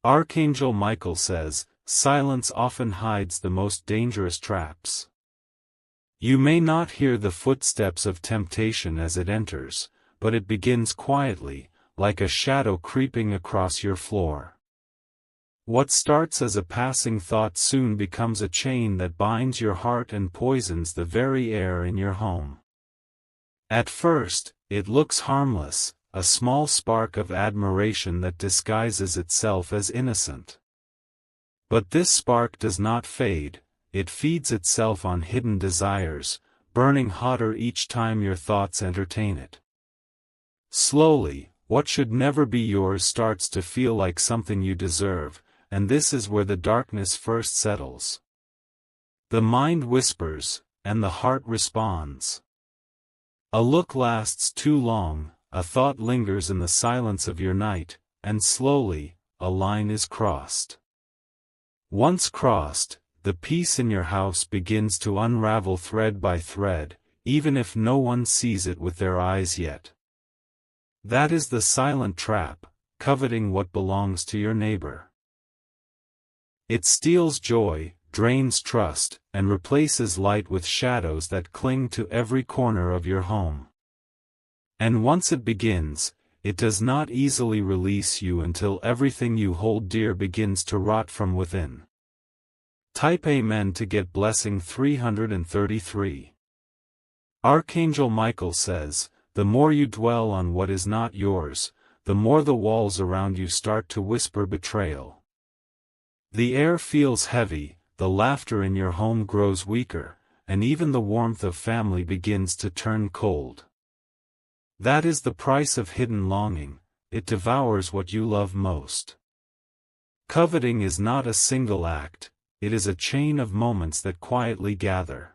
Archangel Michael says, silence often hides the most dangerous traps. You may not hear the footsteps of temptation as it enters, but it begins quietly, like a shadow creeping across your floor. What starts as a passing thought soon becomes a chain that binds your heart and poisons the very air in your home. At first, it looks harmless, a small spark of admiration that disguises itself as innocent. But this spark does not fade, it feeds itself on hidden desires, burning hotter each time your thoughts entertain it. Slowly, what should never be yours starts to feel like something you deserve, and this is where the darkness first settles. The mind whispers, and the heart responds. A look lasts too long, a thought lingers in the silence of your night, and slowly, a line is crossed. Once crossed, the peace in your house begins to unravel thread by thread, even if no one sees it with their eyes yet. That is the silent trap, coveting what belongs to your neighbor. It steals joy, drains trust, and replaces light with shadows that cling to every corner of your home. And once it begins, it does not easily release you until everything you hold dear begins to rot from within. Type Amen to get blessing 333. Archangel Michael says, the more you dwell on what is not yours, the more the walls around you start to whisper betrayal. The air feels heavy, the laughter in your home grows weaker, and even the warmth of family begins to turn cold. That is the price of hidden longing, it devours what you love most. Coveting is not a single act, it is a chain of moments that quietly gather.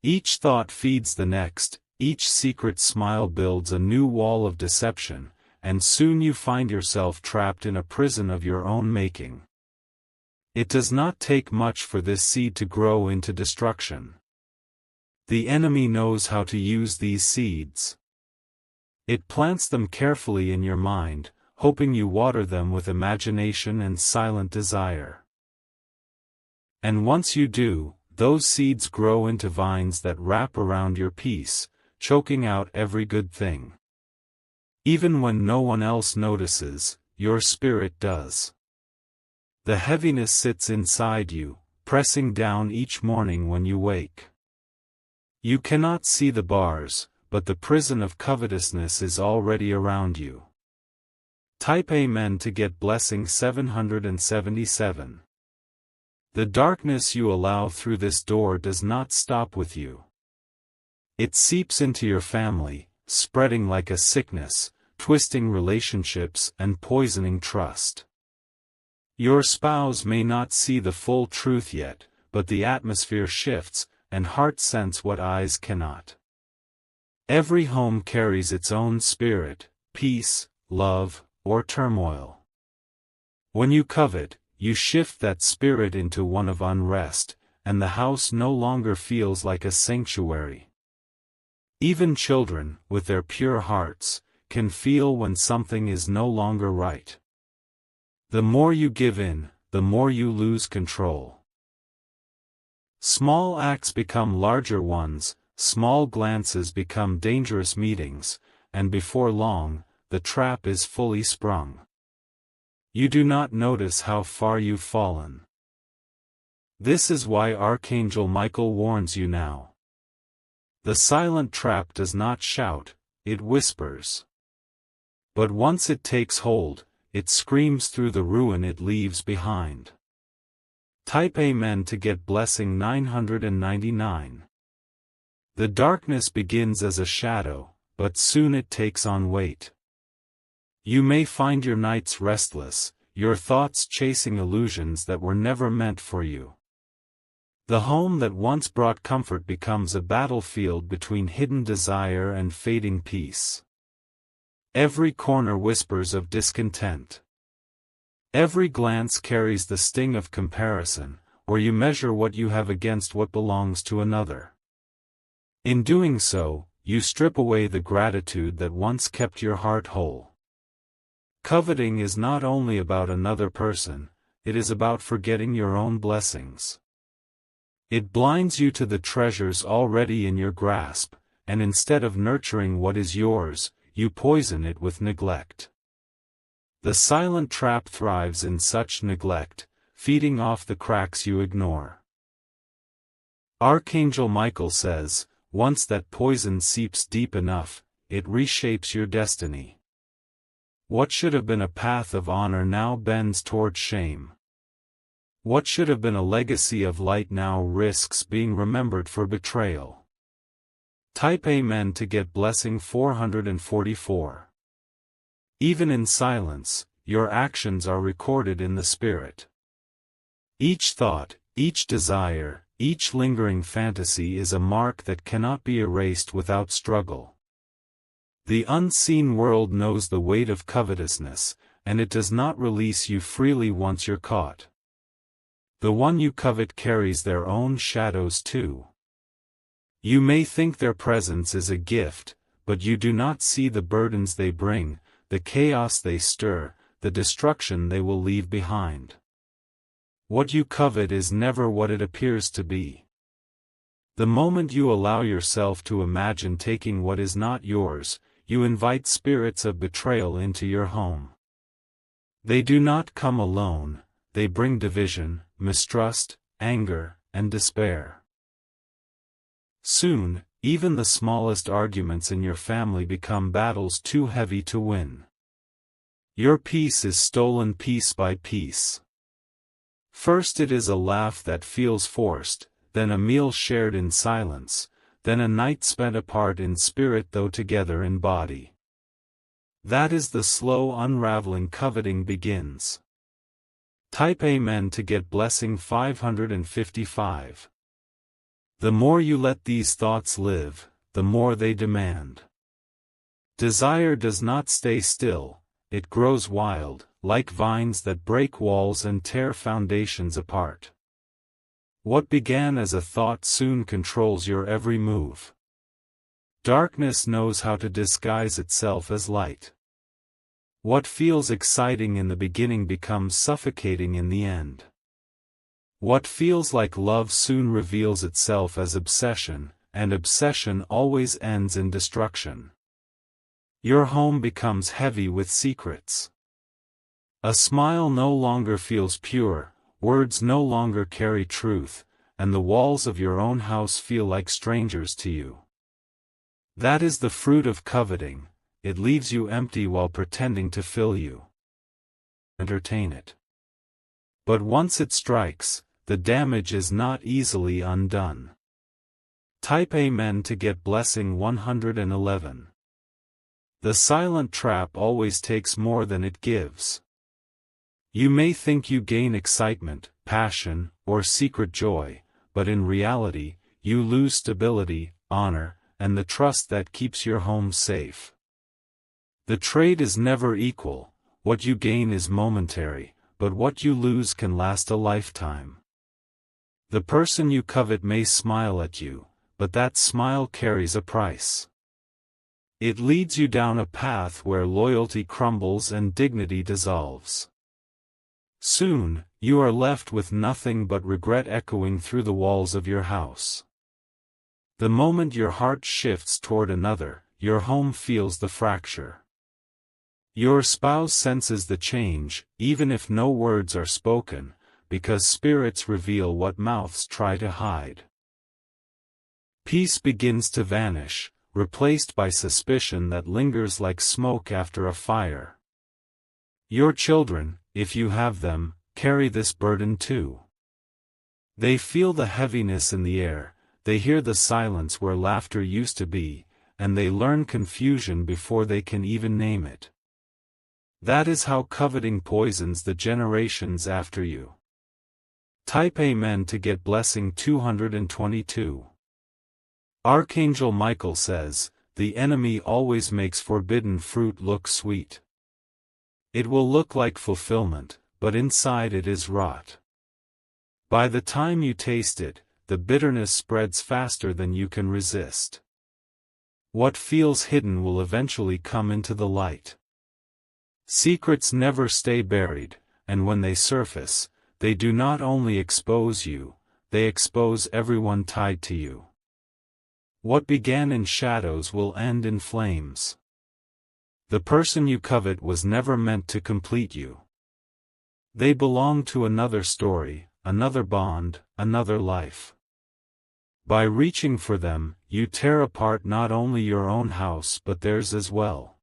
Each thought feeds the next, each secret smile builds a new wall of deception, and soon you find yourself trapped in a prison of your own making. It does not take much for this seed to grow into destruction. The enemy knows how to use these seeds. It plants them carefully in your mind, hoping you water them with imagination and silent desire. And once you do, those seeds grow into vines that wrap around your peace, choking out every good thing. Even when no one else notices, your spirit does. The heaviness sits inside you, pressing down each morning when you wake. You cannot see the bars, but the prison of covetousness is already around you. Type Amen to get blessing 777. The darkness you allow through this door does not stop with you. It seeps into your family, spreading like a sickness, twisting relationships and poisoning trust. Your spouse may not see the full truth yet, but the atmosphere shifts, and hearts sense what eyes cannot. Every home carries its own spirit, peace, love, or turmoil. When you covet, you shift that spirit into one of unrest, and the house no longer feels like a sanctuary. Even children, with their pure hearts, can feel when something is no longer right. The more you give in, the more you lose control. Small acts become larger ones, small glances become dangerous meetings, and before long, the trap is fully sprung. You do not notice how far you've fallen. This is why Archangel Michael warns you now. The silent trap does not shout, it whispers. But once it takes hold, it screams through the ruin it leaves behind. Type Amen to get blessing 999. The darkness begins as a shadow, but soon it takes on weight. You may find your nights restless, your thoughts chasing illusions that were never meant for you. The home that once brought comfort becomes a battlefield between hidden desire and fading peace. Every corner whispers of discontent. Every glance carries the sting of comparison, where you measure what you have against what belongs to another. In doing so, you strip away the gratitude that once kept your heart whole. Coveting is not only about another person, it is about forgetting your own blessings. It blinds you to the treasures already in your grasp, and instead of nurturing what is yours, you poison it with neglect. The silent trap thrives in such neglect, feeding off the cracks you ignore. Archangel Michael says, once that poison seeps deep enough, it reshapes your destiny. What should have been a path of honor now bends toward shame. What should have been a legacy of light now risks being remembered for betrayal. Type Amen to get blessing 444. Even in silence, your actions are recorded in the Spirit. Each thought, each desire, each lingering fantasy is a mark that cannot be erased without struggle. The unseen world knows the weight of covetousness, and it does not release you freely once you're caught. The one you covet carries their own shadows too. You may think their presence is a gift, but you do not see the burdens they bring, the chaos they stir, the destruction they will leave behind. What you covet is never what it appears to be. The moment you allow yourself to imagine taking what is not yours, you invite spirits of betrayal into your home. They do not come alone, they bring division, mistrust, anger, and despair. Soon, even the smallest arguments in your family become battles too heavy to win. Your peace is stolen piece by piece. First it is a laugh that feels forced, then a meal shared in silence, then a night spent apart in spirit though together in body. That is the slow unraveling coveting begins. Type Amen to get blessing 555. The more you let these thoughts live, the more they demand. Desire does not stay still, it grows wild, like vines that break walls and tear foundations apart. What began as a thought soon controls your every move. Darkness knows how to disguise itself as light. What feels exciting in the beginning becomes suffocating in the end. What feels like love soon reveals itself as obsession, and obsession always ends in destruction. Your home becomes heavy with secrets. A smile no longer feels pure, words no longer carry truth, and the walls of your own house feel like strangers to you. That is the fruit of coveting, it leaves you empty while pretending to fill you. Entertain it. But once it strikes, the damage is not easily undone. Type Amen to get blessing 111. The silent trap always takes more than it gives. You may think you gain excitement, passion, or secret joy, but in reality, you lose stability, honor, and the trust that keeps your home safe. The trade is never equal, what you gain is momentary, but what you lose can last a lifetime. The person you covet may smile at you, but that smile carries a price. It leads you down a path where loyalty crumbles and dignity dissolves. Soon, you are left with nothing but regret echoing through the walls of your house. The moment your heart shifts toward another, your home feels the fracture. Your spouse senses the change, even if no words are spoken, because spirits reveal what mouths try to hide. Peace begins to vanish, replaced by suspicion that lingers like smoke after a fire. Your children, if you have them, carry this burden too. They feel the heaviness in the air, they hear the silence where laughter used to be, and they learn confusion before they can even name it. That is how coveting poisons the generations after you. Type Amen to get blessing 222. Archangel Michael says, the enemy always makes forbidden fruit look sweet. It will look like fulfillment, but inside it is rot. By the time you taste it, the bitterness spreads faster than you can resist. What feels hidden will eventually come into the light. Secrets never stay buried, and when they surface, they do not only expose you, they expose everyone tied to you. What began in shadows will end in flames. The person you covet was never meant to complete you. They belong to another story, another bond, another life. By reaching for them, you tear apart not only your own house but theirs as well.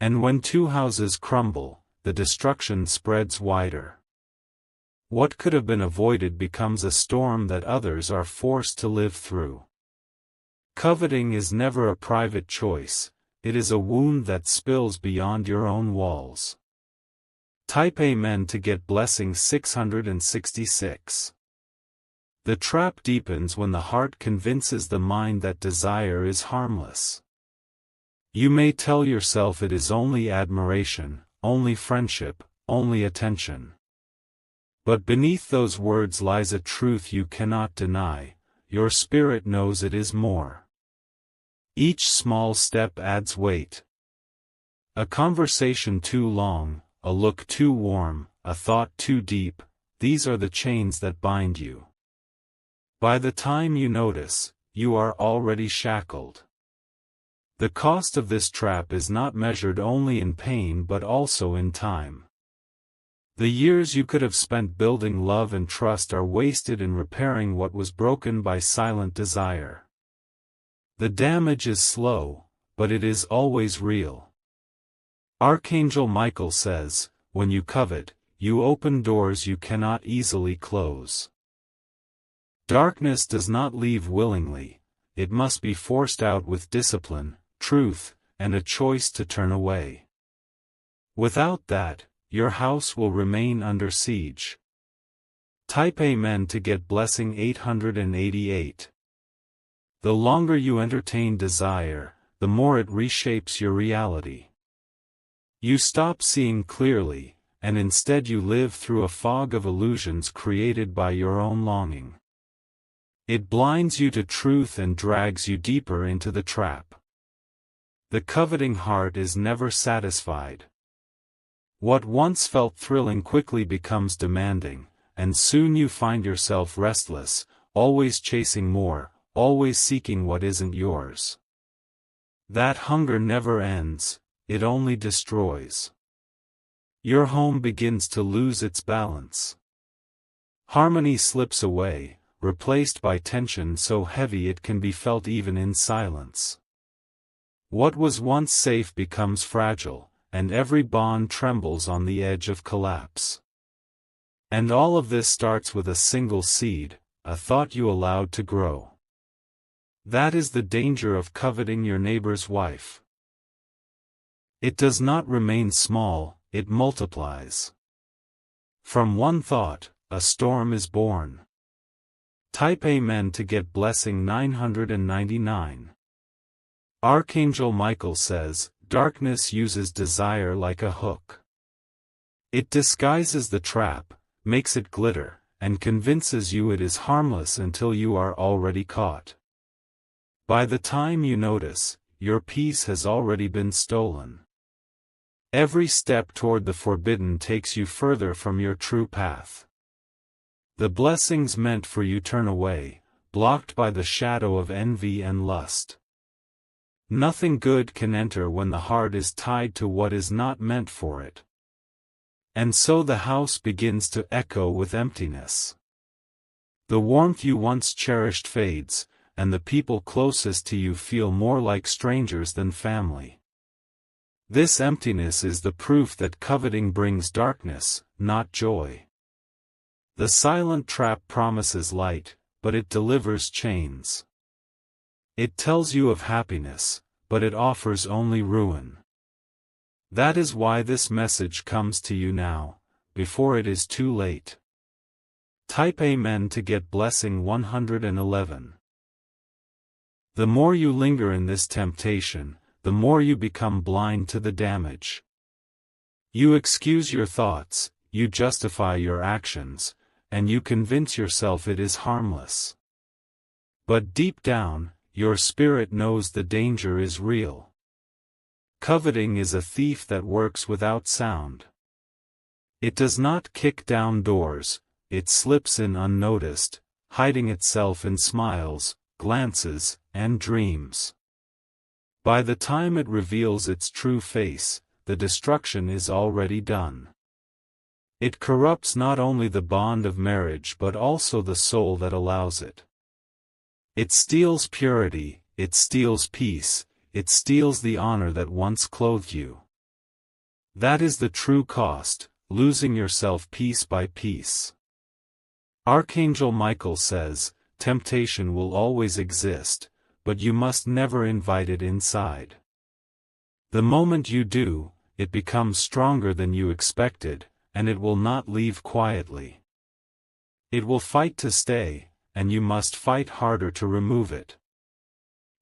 And when two houses crumble, the destruction spreads wider. What could have been avoided becomes a storm that others are forced to live through. Coveting is never a private choice, it is a wound that spills beyond your own walls. Type Amen to get blessing 666. The trap deepens when the heart convinces the mind that desire is harmless. You may tell yourself it is only admiration, only friendship, only attention. But beneath those words lies a truth you cannot deny, your spirit knows it is more. Each small step adds weight. A conversation too long, a look too warm, a thought too deep, these are the chains that bind you. By the time you notice, you are already shackled. The cost of this trap is not measured only in pain but also in time. The years you could have spent building love and trust are wasted in repairing what was broken by silent desire. The damage is slow, but it is always real. Archangel Michael says, when you covet, you open doors you cannot easily close. Darkness does not leave willingly, it must be forced out with discipline, truth, and a choice to turn away. Without that, your house will remain under siege. Type Amen to get blessing 888. The longer you entertain desire, the more it reshapes your reality. You stop seeing clearly, and instead you live through a fog of illusions created by your own longing. It blinds you to truth and drags you deeper into the trap. The coveting heart is never satisfied. What once felt thrilling quickly becomes demanding, and soon you find yourself restless, always chasing more, always seeking what isn't yours. That hunger never ends, it only destroys. Your home begins to lose its balance. Harmony slips away, replaced by tension so heavy it can be felt even in silence. What was once safe becomes fragile, and every bond trembles on the edge of collapse. And all of this starts with a single seed, a thought you allowed to grow. That is the danger of coveting your neighbor's wife. It does not remain small, it multiplies. From one thought, a storm is born. Type Amen to get blessing 999. Archangel Michael says, darkness uses desire like a hook. It disguises the trap, makes it glitter, and convinces you it is harmless until you are already caught. By the time you notice, your peace has already been stolen. Every step toward the forbidden takes you further from your true path. The blessings meant for you turn away, blocked by the shadow of envy and lust. Nothing good can enter when the heart is tied to what is not meant for it. And so the house begins to echo with emptiness. The warmth you once cherished fades, and the people closest to you feel more like strangers than family. This emptiness is the proof that coveting brings darkness, not joy. The silent trap promises light, but it delivers chains. It tells you of happiness, but it offers only ruin. That is why this message comes to you now, before it is too late. Type Amen to get blessing 111. The more you linger in this temptation, the more you become blind to the damage. You excuse your thoughts, you justify your actions, and you convince yourself it is harmless. But deep down, your spirit knows the danger is real. Coveting is a thief that works without sound. It does not kick down doors, it slips in unnoticed, hiding itself in smiles, glances, and dreams. By the time it reveals its true face, the destruction is already done. It corrupts not only the bond of marriage but also the soul that allows it. It steals purity, it steals peace, it steals the honor that once clothed you. That is the true cost, losing yourself piece by piece. Archangel Michael says, temptation will always exist, but you must never invite it inside. The moment you do, it becomes stronger than you expected, and it will not leave quietly. It will fight to stay, and you must fight harder to remove it.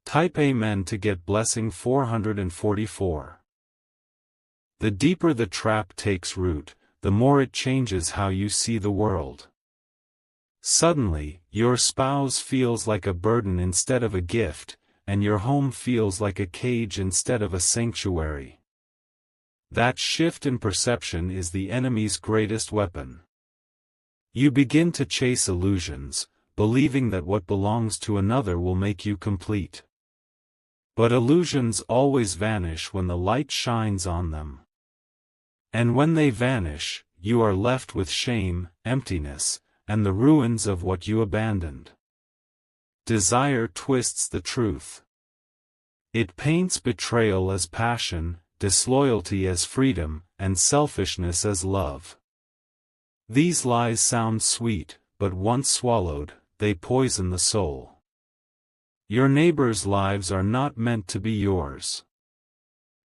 Type Amen to get blessing 444. The deeper the trap takes root, the more it changes how you see the world. Suddenly, your spouse feels like a burden instead of a gift, and your home feels like a cage instead of a sanctuary. That shift in perception is the enemy's greatest weapon. You begin to chase illusions, believing that what belongs to another will make you complete. But illusions always vanish when the light shines on them. And when they vanish, you are left with shame, emptiness, and the ruins of what you abandoned. Desire twists the truth. It paints betrayal as passion, disloyalty as freedom, and selfishness as love. These lies sound sweet, but once swallowed, they poison the soul. Your neighbors' lives are not meant to be yours.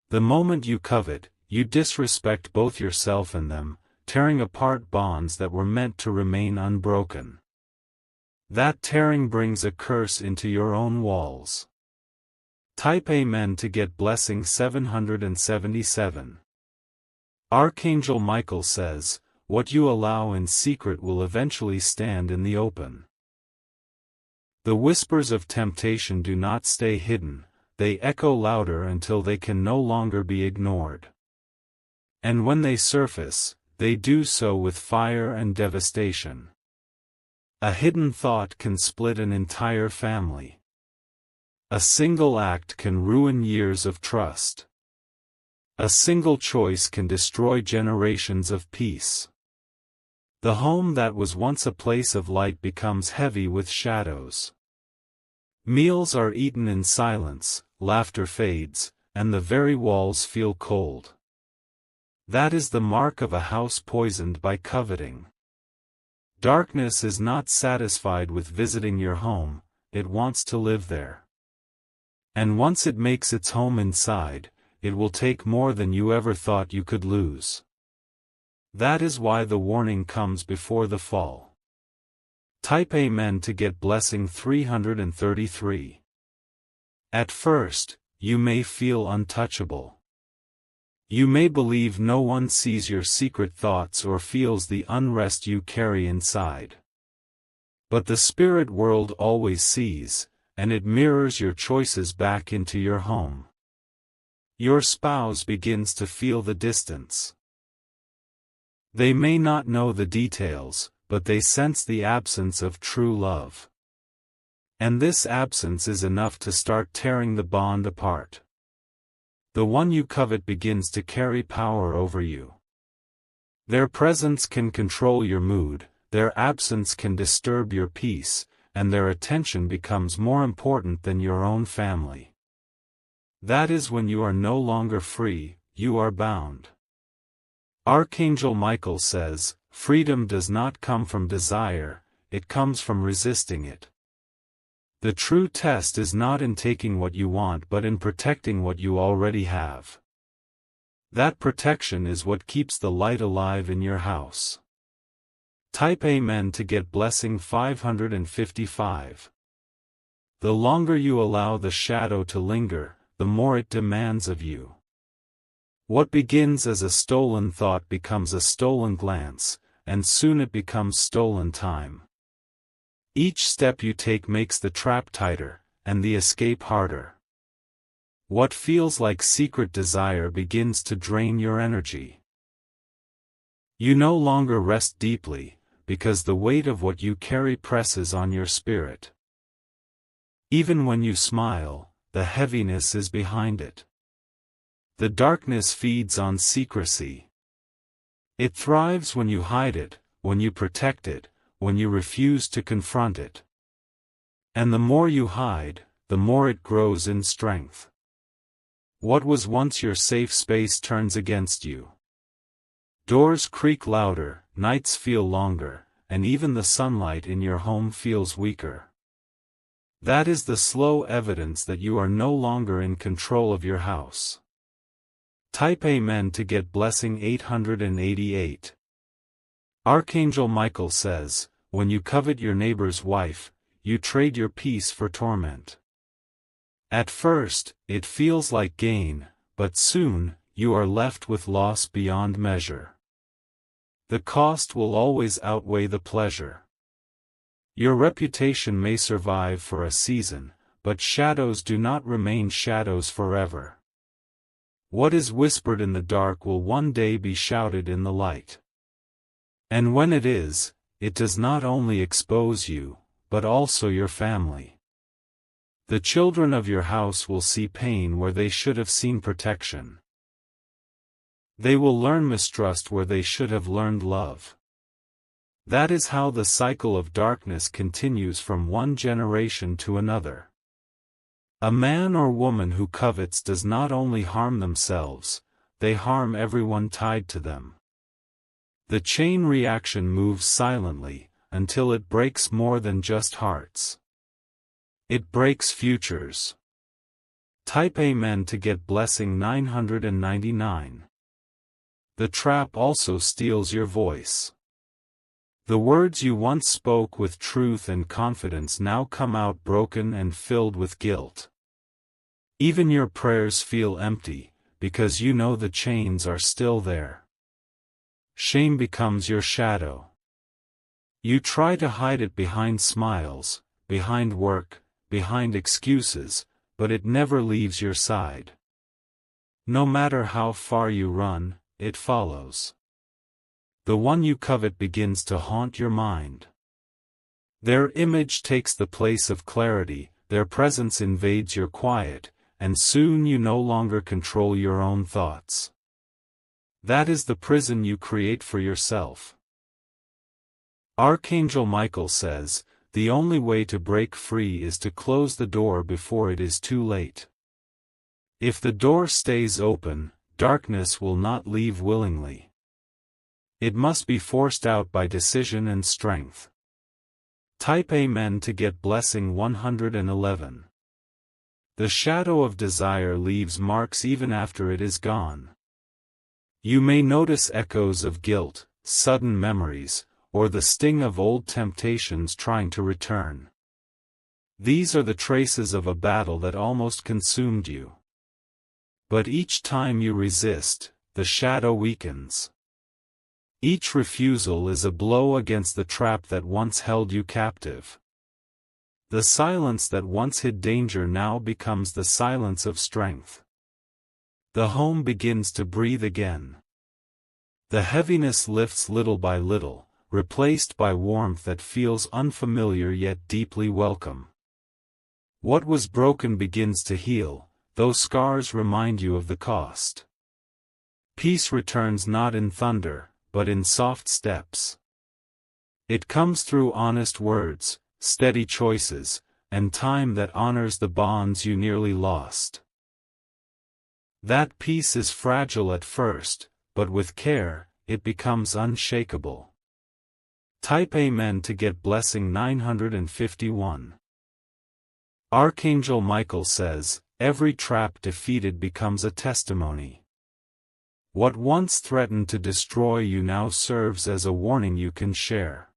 The moment you covet, you disrespect both yourself and them, tearing apart bonds that were meant to remain unbroken. That tearing brings a curse into your own walls. Type Amen to get blessing 777. Archangel Michael says, what you allow in secret will eventually stand in the open. The whispers of temptation do not stay hidden, they echo louder until they can no longer be ignored. And when they surface, they do so with fire and devastation. A hidden thought can split an entire family. A single act can ruin years of trust. A single choice can destroy generations of peace. The home that was once a place of light becomes heavy with shadows. Meals are eaten in silence, laughter fades, and the very walls feel cold. That is the mark of a house poisoned by coveting. Darkness is not satisfied with visiting your home, it wants to live there. And once it makes its home inside, it will take more than you ever thought you could lose. That is why the warning comes before the fall. Type Amen to get blessing 333. At first, you may feel untouchable. You may believe no one sees your secret thoughts or feels the unrest you carry inside. But the spirit world always sees, and it mirrors your choices back into your home. Your spouse begins to feel the distance. They may not know the details, but they sense the absence of true love. And this absence is enough to start tearing the bond apart. The one you covet begins to carry power over you. Their presence can control your mood, their absence can disturb your peace, and their attention becomes more important than your own family. That is when you are no longer free, you are bound. Archangel Michael says, freedom does not come from desire, it comes from resisting it. The true test is not in taking what you want but in protecting what you already have. That protection is what keeps the light alive in your house. Type Amen to get blessing 555. The longer you allow the shadow to linger, the more it demands of you. What begins as a stolen thought becomes a stolen glance, and soon it becomes stolen time. Each step you take makes the trap tighter, and the escape harder. What feels like secret desire begins to drain your energy. You no longer rest deeply, because the weight of what you carry presses on your spirit. Even when you smile, the heaviness is behind it. The darkness feeds on secrecy. It thrives when you hide it, when you protect it, when you refuse to confront it. And the more you hide, the more it grows in strength. What was once your safe space turns against you. Doors creak louder, nights feel longer, and even the sunlight in your home feels weaker. That is the slow evidence that you are no longer in control of your house. Type Amen to get blessing 888. Archangel Michael says, when you covet your neighbor's wife, you trade your peace for torment. At first, it feels like gain, but soon, you are left with loss beyond measure. The cost will always outweigh the pleasure. Your reputation may survive for a season, but shadows do not remain shadows forever. What is whispered in the dark will one day be shouted in the light. And when it is, it does not only expose you, but also your family. The children of your house will see pain where they should have seen protection. They will learn mistrust where they should have learned love. That is how the cycle of darkness continues from one generation to another. A man or woman who covets does not only harm themselves, they harm everyone tied to them. The chain reaction moves silently, until it breaks more than just hearts. It breaks futures. Type Amen to get blessing 999. The trap also steals your voice. The words you once spoke with truth and confidence now come out broken and filled with guilt. Even your prayers feel empty, because you know the chains are still there. Shame becomes your shadow. You try to hide it behind smiles, behind work, behind excuses, but it never leaves your side. No matter how far you run, it follows. The one you covet begins to haunt your mind. Their image takes the place of clarity, their presence invades your quiet, and soon you no longer control your own thoughts. That is the prison you create for yourself. Archangel Michael says, the only way to break free is to close the door before it is too late. If the door stays open, darkness will not leave willingly. It must be forced out by decision and strength. Type Amen to get blessing 111. The shadow of desire leaves marks even after it is gone. You may notice echoes of guilt, sudden memories, or the sting of old temptations trying to return. These are the traces of a battle that almost consumed you. But each time you resist, the shadow weakens. Each refusal is a blow against the trap that once held you captive. The silence that once hid danger now becomes the silence of strength. The home begins to breathe again. The heaviness lifts little by little, replaced by warmth that feels unfamiliar yet deeply welcome. What was broken begins to heal, though scars remind you of the cost. Peace returns not in thunder, but in soft steps. It comes through honest words, steady choices, and time that honors the bonds you nearly lost. That peace is fragile at first, but with care, it becomes unshakable. Type Amen to get blessing 951. Archangel Michael says, every trap defeated becomes a testimony. What once threatened to destroy you now serves as a warning you can share.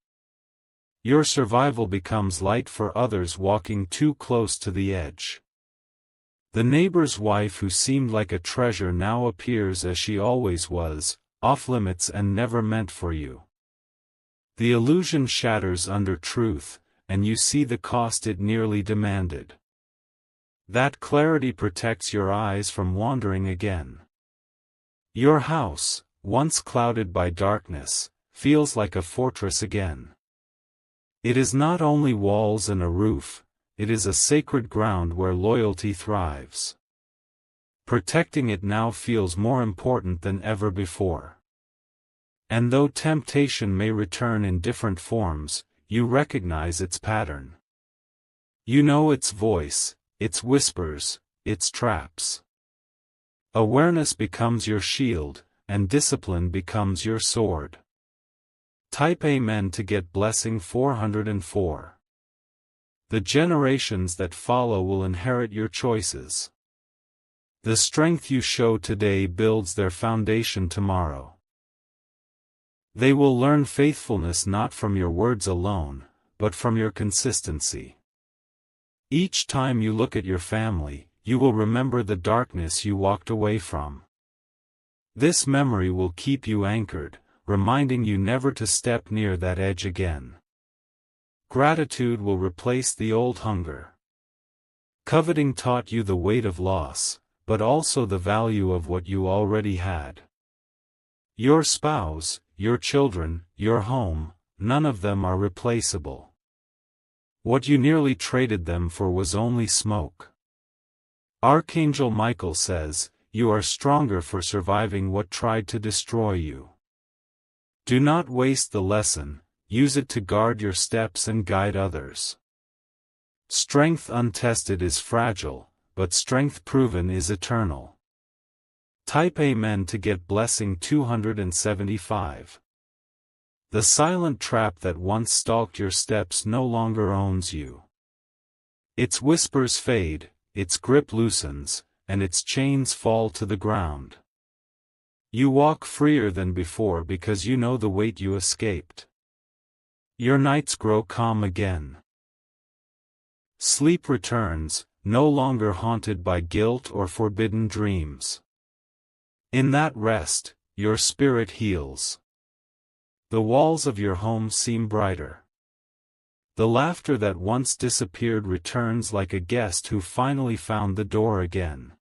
Your survival becomes light for others walking too close to the edge. The neighbor's wife who seemed like a treasure now appears as she always was, off-limits and never meant for you. The illusion shatters under truth, and you see the cost it nearly demanded. That clarity protects your eyes from wandering again. Your house, once clouded by darkness, feels like a fortress again. It is not only walls and a roof, it is a sacred ground where loyalty thrives. Protecting it now feels more important than ever before. And though temptation may return in different forms, you recognize its pattern. You know its voice, its whispers, its traps. Awareness becomes your shield, and discipline becomes your sword. Type Amen to get blessing 404. The generations that follow will inherit your choices. The strength you show today builds their foundation tomorrow. They will learn faithfulness not from your words alone, but from your consistency. Each time you look at your family, you will remember the darkness you walked away from. This memory will keep you anchored, reminding you never to step near that edge again. Gratitude will replace the old hunger. Coveting taught you the weight of loss, but also the value of what you already had. Your spouse, your children, your home, none of them are replaceable. What you nearly traded them for was only smoke. Archangel Michael says, you are stronger for surviving what tried to destroy you. Do not waste the lesson, use it to guard your steps and guide others. Strength untested is fragile, but strength proven is eternal. Type Amen to get blessing 275. The silent trap that once stalked your steps no longer owns you. Its whispers fade, its grip loosens, and its chains fall to the ground. You walk freer than before because you know the weight you escaped. Your nights grow calm again. Sleep returns, no longer haunted by guilt or forbidden dreams. In that rest, your spirit heals. The walls of your home seem brighter. The laughter that once disappeared returns like a guest who finally found the door again.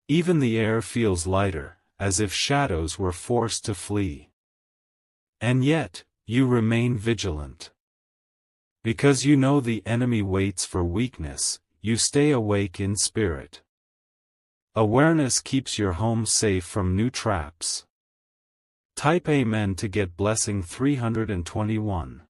Even the air feels lighter, as if shadows were forced to flee. And yet, you remain vigilant. Because you know the enemy waits for weakness, you stay awake in spirit. Awareness keeps your home safe from new traps. Type Amen to get blessing 321.